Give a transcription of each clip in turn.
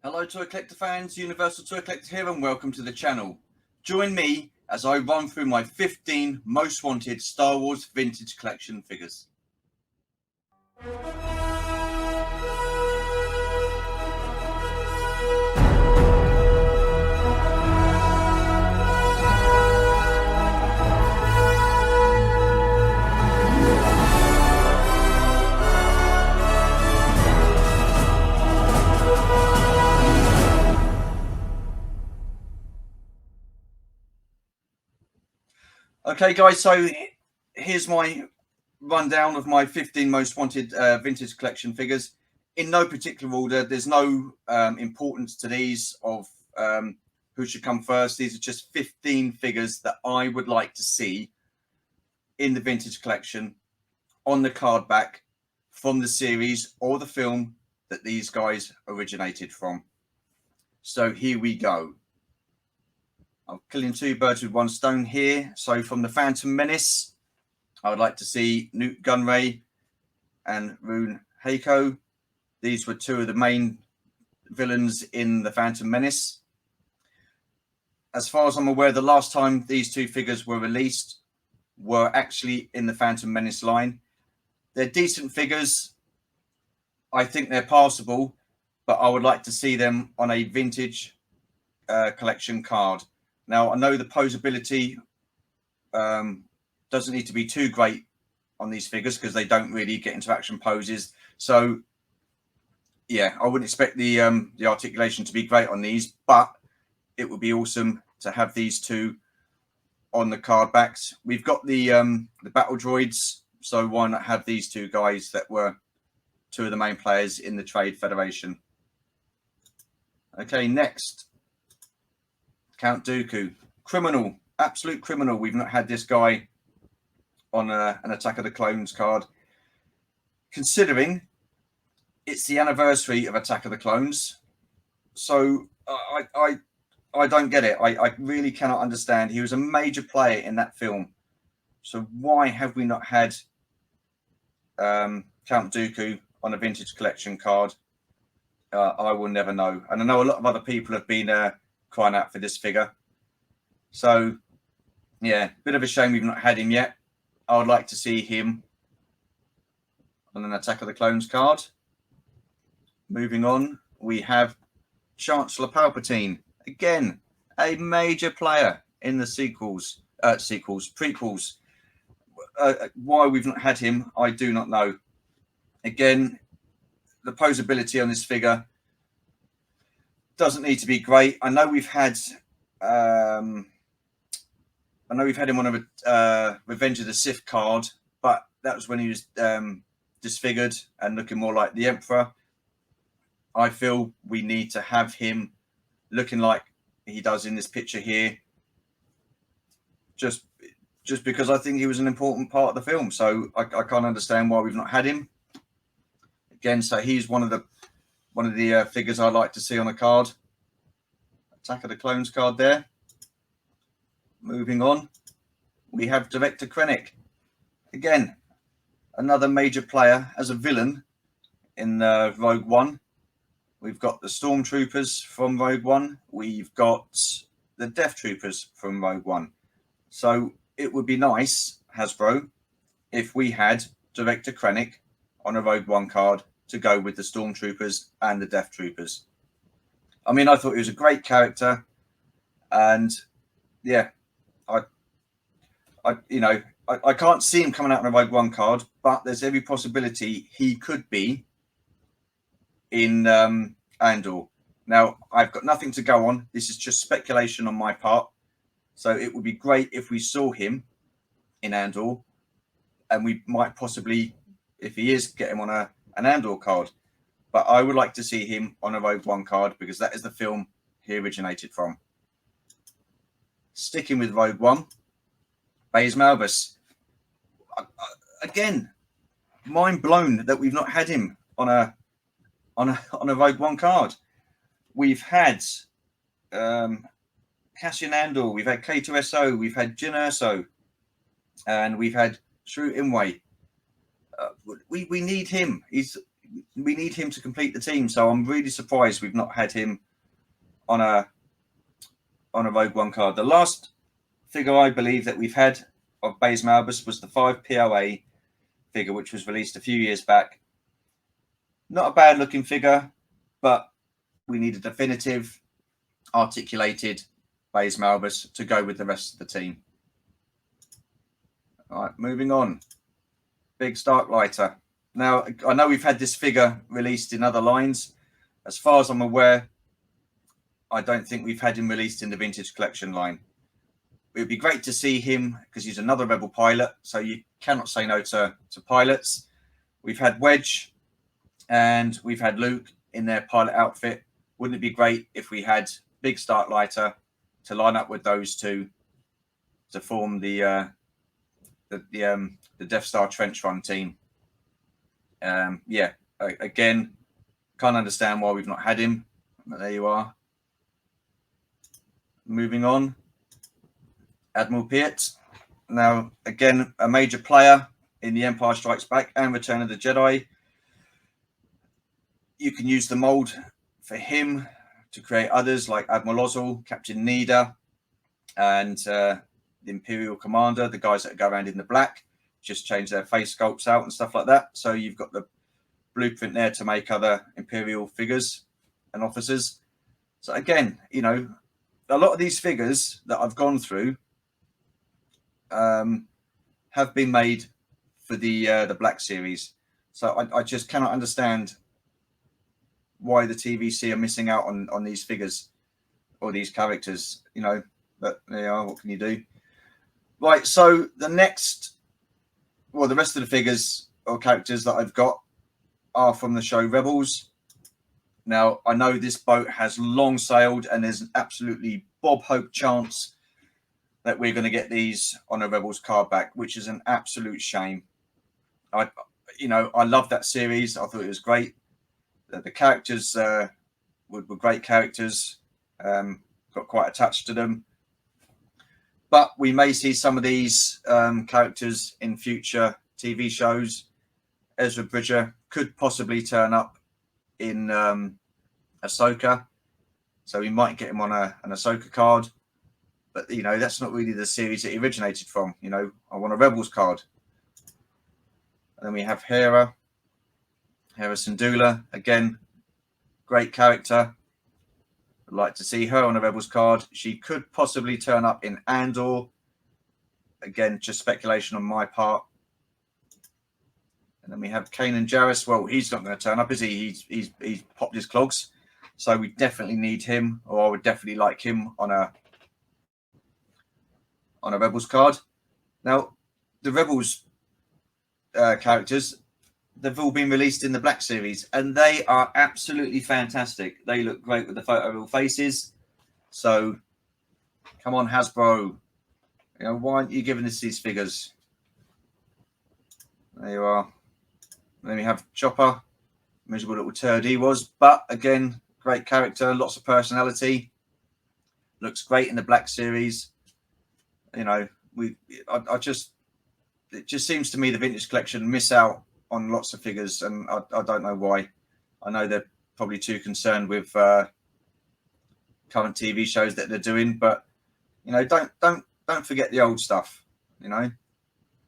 Hello Toy Collector fans, Universal Toy Collector here and welcome to the channel. Join me as I run through my 15 most wanted Star Wars vintage collection figures. Okay guys, so here's my rundown of my 15 most wanted vintage collection figures. In no particular order, there's no importance to these of who should come first. These are just 15 figures that I would like to see in the vintage collection on the card back from the series or the film that these guys originated from. So here we go. I'm killing two birds with one stone here. So from the Phantom Menace, I would like to see Newt Gunray and Rune Heiko. These were two of the main villains in the Phantom Menace. As far as I'm aware, the last time these two figures were released were actually in the Phantom Menace line. They're decent figures. I think they're passable, but I would like to see them on a vintage collection card. Now, I know the posability doesn't need to be too great on these figures because they don't really get into action poses. So, yeah, I wouldn't expect the articulation to be great on these, but it would be awesome to have these two on the card backs. We've got the battle droids, so why not have these two guys that were two of the main players in the Trade Federation? Okay, next. Count Dooku, criminal, absolute criminal. We've not had this guy on an Attack of the Clones card, considering it's the anniversary of Attack of the Clones. So I don't get it. I really cannot understand. He was a major player in that film. So why have we not had Count Dooku on a vintage collection card? I will never know. And I know a lot of other people have been crying out for this figure. So, yeah, bit of a shame we've not had him yet. I would like to see him on an Attack of the Clones card. Moving on, we have Chancellor Palpatine. Again, a major player in the prequels. Why we've not had him, I do not know. Again, the posability on this figure doesn't need to be great. I know we've had him on a Revenge of the Sith card, but that was when he was disfigured and looking more like the Emperor. I feel we need to have him looking like he does in this picture here, just because I think he was an important part of the film. So I can't understand why we've not had him. Again, so he's one of the figures I like to see on a card. Attack of the Clones card there. Moving on, we have Director Krennic. Again, another major player as a villain in Rogue One. We've got the Stormtroopers from Rogue One. We've got the Death Troopers from Rogue One. So it would be nice, Hasbro, if we had Director Krennic on a Rogue One card to go with the Stormtroopers and the Death Troopers. I mean, I thought he was a great character, and yeah, I can't see him coming out on a Rogue One card, but there's every possibility he could be in Andor. Now, I've got nothing to go on. This is just speculation on my part. So it would be great if we saw him in Andor, and we might possibly, if he is, get him on an Andor card. But I would like to see him on a Rogue One card because that is the film he originated from. Sticking with Rogue One, Baze Malbus. Again, mind blown that we've not had him on a Rogue One card. We've had Cassian Andor, we've had K2SO, we've had Jyn Erso, and we've had Shru Imwe. We need him. He's we need him to complete the team. So I'm really surprised we've not had him on a Rogue One card. The last figure I believe that we've had of Baze Malbus was the 5 POA figure, which was released a few years back. Not a bad looking figure, but we need a definitive, articulated Baze Malbus to go with the rest of the team. All right, moving on. Big Starklighter. Now, I know we've had this figure released in other lines. As far as I'm aware, I don't think we've had him released in the Vintage Collection line. It would be great to see him because he's another Rebel pilot, so you cannot say no to pilots. We've had Wedge and we've had Luke in their pilot outfit. Wouldn't it be great if we had Big Starklighter to line up with those two to form the Death Star Trench Run team? Yeah, again, can't understand why we've not had him, but there you are. Moving on, Admiral Pete. Now, again, a major player in The Empire Strikes Back and Return of the Jedi. You can use the mold for him to create others like Admiral Ozzel, Captain Needa, and the Imperial Commander, the guys that go around in the black, just change their face sculpts out and stuff like that. So you've got the blueprint there to make other Imperial figures and officers. So again, you know, a lot of these figures that I've gone through have been made for the Black Series. So I just cannot understand why the TVC are missing out on these figures or these characters, you know, but they are, what can you do? Right, so the rest of the figures or characters that I've got are from the show Rebels. Now, I know this boat has long sailed and there's an absolutely Bob Hope chance that we're going to get these on a Rebels card back, which is an absolute shame. I love that series. I thought it was great. The characters were great characters. Got quite attached to them. But we may see some of these characters in future TV shows. Ezra Bridger could possibly turn up in Ahsoka. So we might get him on an Ahsoka card. But, you know, that's not really the series that he originated from. You know, I want a Rebels card. And then we have Hera. Hera Syndulla. Again, great character. I'd like to see her on a Rebels card. She could possibly turn up in Andor. Again, just speculation on my part. And then we have Kane and Jairus. Well, he's not going to turn up, is he? He's popped his clogs. So we definitely need him, or I would definitely like him on a Rebels card. Now, the Rebels characters, they've all been released in the Black Series, and they are absolutely fantastic. They look great with the photo faces. So, come on, Hasbro. You know, why aren't you giving us these figures? There you are. And then we have Chopper. Miserable little turd he was. But, again, great character. Lots of personality. Looks great in the Black Series. You know, it just seems to me the Vintage Collection miss out on lots of figures, and I don't know why. I know they're probably too concerned with current TV shows that they're doing, but you know, don't forget the old stuff. You know,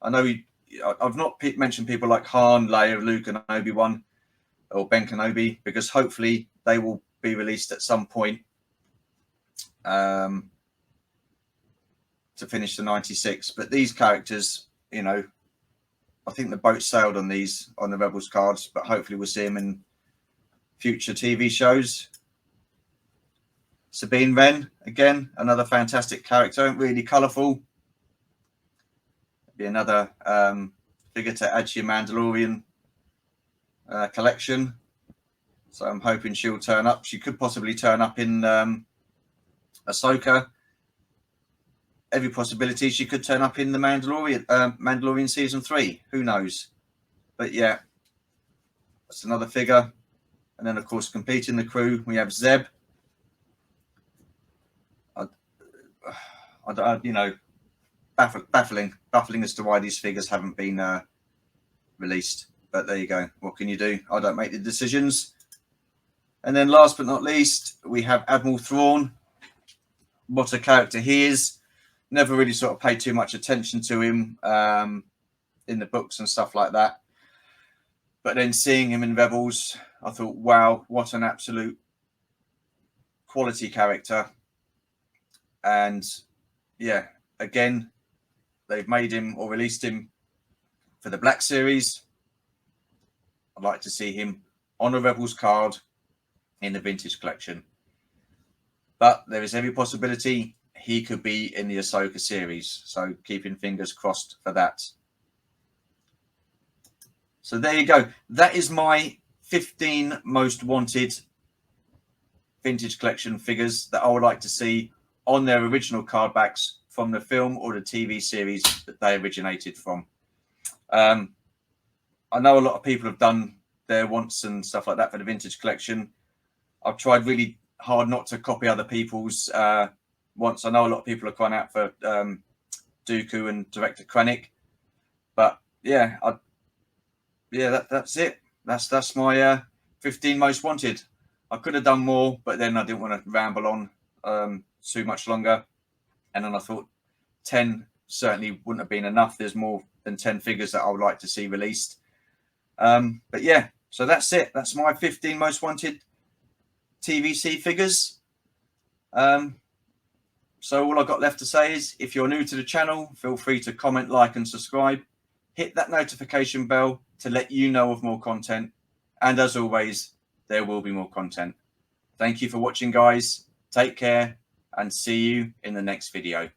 I know I've not mentioned people like Han, Leia, Luke, and Obi-Wan, or Ben Kenobi, because hopefully they will be released at some point to finish the 96. But these characters, you know, I think the boat sailed on the Rebels cards, but hopefully we'll see them in future TV shows. Sabine Wren, again, another fantastic character, really colourful. Be another figure to add to your Mandalorian collection. So I'm hoping she'll turn up. She could possibly turn up in Ahsoka. Every possibility she could turn up in the Mandalorian season 3. Who knows? But yeah, that's another figure. And then, of course, completing the crew, we have Zeb. You know, baffling as to why these figures haven't been released. But there you go. What can you do? I don't make the decisions. And then last but not least, we have Admiral Thrawn. What a character he is. Never really sort of paid too much attention to him in the books and stuff like that. But then seeing him in Rebels, I thought, wow, what an absolute quality character. And yeah, again, they've made him or released him for the Black Series. I'd like to see him on a Rebels card in the Vintage Collection. But there is every possibility he could be in the Ahsoka series. So keeping fingers crossed for that. So there you go. That is my 15 most wanted Vintage Collection figures that I would like to see on their original card backs from the film or the TV series that they originated from. I know a lot of people have done their wants and stuff like that for the Vintage Collection. I've tried really hard not to copy other people's wants. I know a lot of people are crying out for Dooku and Director Krennic, but yeah, that's it. That's my 15 most wanted. I could have done more, but then I didn't want to ramble on too much longer. And then I thought 10 certainly wouldn't have been enough. There's more than 10 figures that I would like to see released. But yeah, so that's it. That's my 15 most wanted TVC figures. So all I've got left to say is, if you're new to the channel, feel free to comment, like and subscribe. Hit that notification bell to let you know of more content. And as always, there will be more content. Thank you for watching, guys. Take care and see you in the next video.